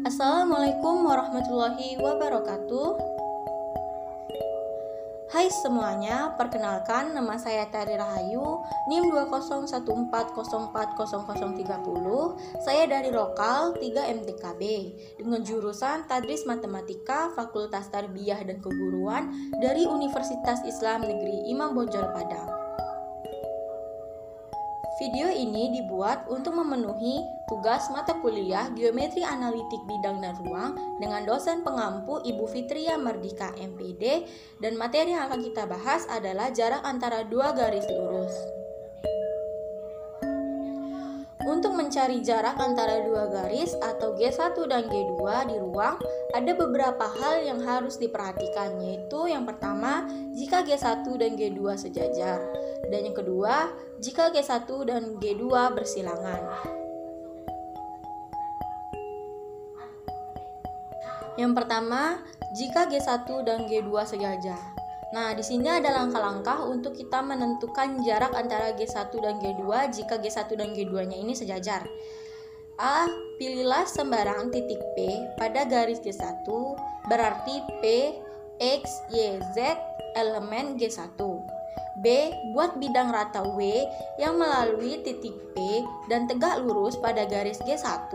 Assalamualaikum warahmatullahi wabarakatuh. Hai semuanya, perkenalkan nama saya Tari Rahayu, NIM 20140404030. Saya dari Lokal 3 MTKB dengan jurusan Tadris Matematika Fakultas Tarbiyah dan Keguruan dari Universitas Islam Negeri Imam Bonjol Padang. Video ini dibuat untuk memenuhi tugas mata kuliah Geometri Analitik Bidang dan Ruang dengan dosen pengampu Ibu Fitria Mardika MPD, dan materi yang akan kita bahas adalah jarak antara dua garis lurus. Untuk mencari jarak antara dua garis atau G1 dan G2 di ruang, ada beberapa hal yang harus diperhatikan, yaitu yang pertama, jika G1 dan G2 sejajar, dan yang kedua, jika G1 dan G2 bersilangan. Yang pertama, jika G1 dan G2 sejajar. Nah, di sini ada langkah-langkah untuk kita menentukan jarak antara G1 dan G2 jika G1 dan G2-nya ini sejajar. A. Pilihlah sembarang titik P pada garis G1, berarti P, X, Y, Z elemen G1. B. Buat bidang rata W yang melalui titik P dan tegak lurus pada garis G1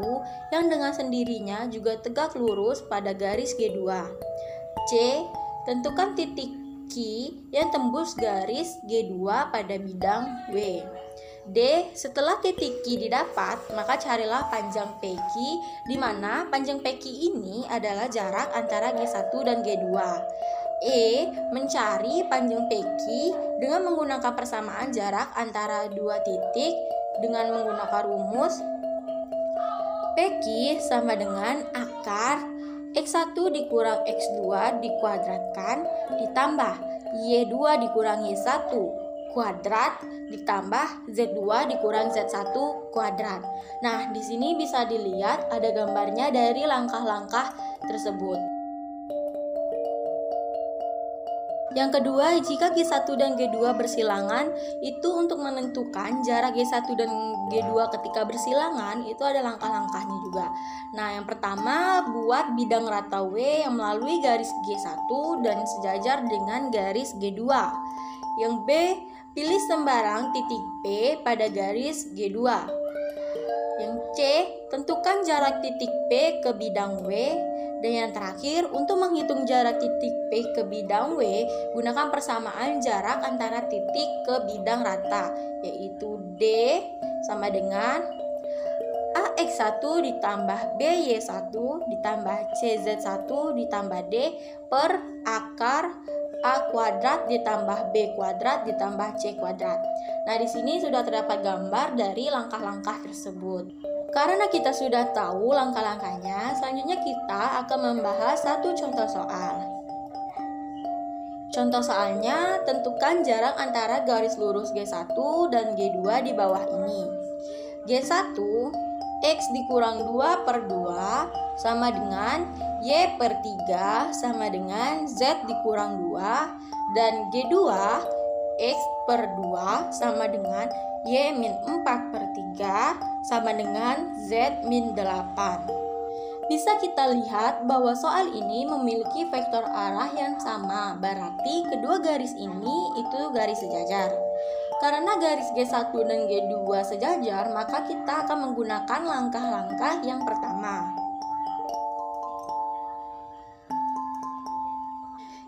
yang dengan sendirinya juga tegak lurus pada garis G2. C. Tentukan titik Q yang tembus garis G2 pada bidang W. D. Setelah titik Q didapat, maka carilah panjang PQ, di mana panjang PQ ini adalah jarak antara G1 dan G2. E. Mencari panjang PQ dengan menggunakan persamaan jarak antara dua titik dengan menggunakan rumus PQ sama dengan akar X1 dikurang X2 dikuadratkan ditambah Y2 dikurang Y1 kuadrat ditambah Z2 dikurang Z1 kuadrat. Nah, di sini bisa dilihat ada gambarnya dari langkah-langkah tersebut. Yang kedua, jika G1 dan G2 bersilangan, itu untuk menentukan jarak G1 dan G2 ketika bersilangan, itu ada langkah-langkahnya juga. Nah, yang pertama, buat bidang rata W yang melalui garis G1 dan sejajar dengan garis G2. Yang B, pilih sembarang titik P pada garis G2. Yang C, tentukan jarak titik P ke bidang W. Dan yang terakhir, untuk menghitung jarak titik P ke bidang W, gunakan persamaan jarak antara titik ke bidang rata, yaitu D sama dengan AX1 ditambah BY1 ditambah CZ1 ditambah D per akar A kuadrat ditambah B kuadrat ditambah C kuadrat. Nah, di sini sudah terdapat gambar dari langkah-langkah tersebut. Karena kita sudah tahu langkah-langkahnya, selanjutnya kita akan membahas satu contoh soal. Contoh soalnya, tentukan jarak antara garis lurus G1 dan G2 di bawah ini. G1, X dikurang 2 per 2 sama dengan Y per 3 sama dengan Z dikurang 2, dan G2, X per 2 sama dengan Y min 4 per 3 sama dengan Z min 8. Bisa kita lihat bahwa soal ini memiliki vektor arah yang sama, berarti kedua garis ini itu garis sejajar. Karena garis G1 dan G2 sejajar, maka kita akan menggunakan langkah-langkah yang pertama.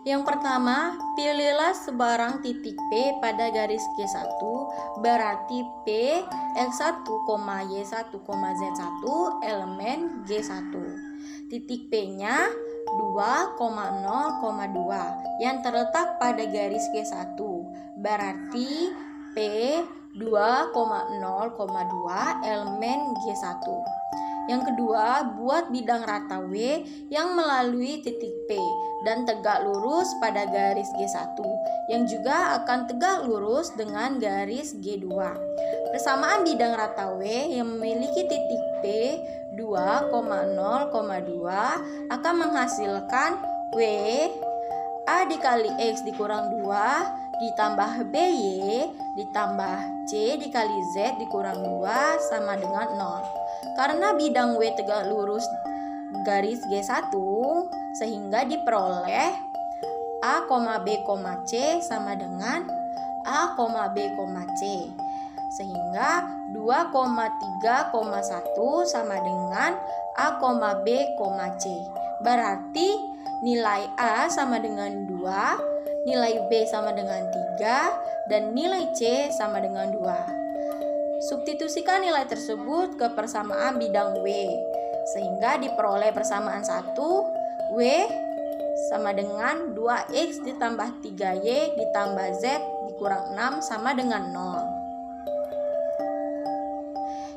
Yang pertama, pilihlah sebarang titik P pada garis G1, berarti P, X1, Y1, Z1 elemen G1. Titik P-nya 2,0,2 yang terletak pada garis G1, berarti P 2,0,2 elemen G1. Yang kedua, buat bidang rata W yang melalui titik P dan tegak lurus pada garis G1 yang juga akan tegak lurus dengan garis G2. Persamaan bidang rata W yang memiliki titik P 2,0,2 akan menghasilkan W A dikali X dikurang 2 ditambah BY ditambah C dikali Z dikurang 2 sama dengan 0. Karena bidang W tegak lurus garis G1 sehingga diperoleh A, B, C sama dengan A, B, C. Sehingga 2,3,1 sama dengan A, B, C. Berarti nilai A sama dengan 2, nilai B sama dengan 3, dan nilai C sama dengan 2. Substitusikan nilai tersebut ke persamaan bidang W, sehingga diperoleh persamaan 1, W sama dengan 2X ditambah 3Y ditambah Z dikurang 6 sama dengan 0.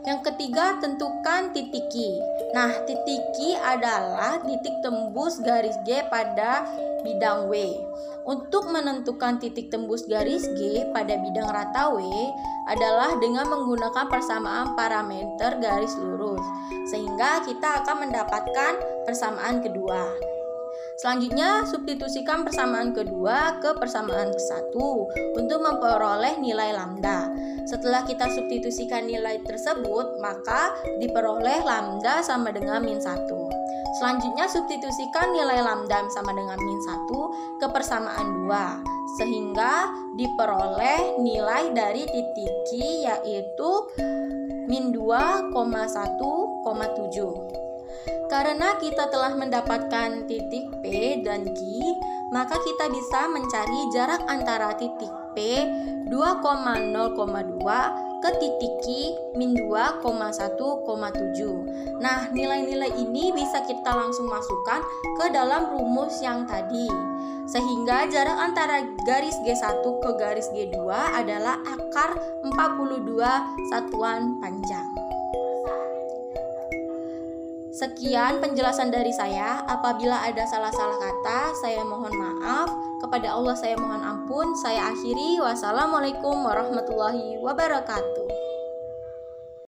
Yang ketiga, tentukan titik Q. Nah, titik Q adalah titik tembus garis G pada bidang W. Untuk menentukan titik tembus garis G pada bidang rata W adalah dengan menggunakan persamaan parameter garis lurus, sehingga kita akan mendapatkan persamaan kedua. Selanjutnya, substitusikan persamaan kedua ke persamaan ke-1 untuk memperoleh nilai lambda. Setelah kita substitusikan nilai tersebut, maka diperoleh lambda sama dengan -1. Selanjutnya, substitusikan nilai lambda sama dengan -1 ke persamaan 2, sehingga diperoleh nilai dari titik Q yaitu -2,1,7. Karena kita telah mendapatkan titik P dan Q, maka kita bisa mencari jarak antara titik P 2,0,2 ke titik Q -2,1,7. Nah, nilai-nilai ini bisa kita langsung masukkan ke dalam rumus yang tadi. Sehingga jarak antara garis G1 ke garis G2 adalah akar 42 satuan panjang. Sekian penjelasan dari saya. Apabila ada salah-salah kata, saya mohon maaf. Kepada Allah saya mohon ampun. Saya akhiri. Wassalamualaikum warahmatullahi wabarakatuh.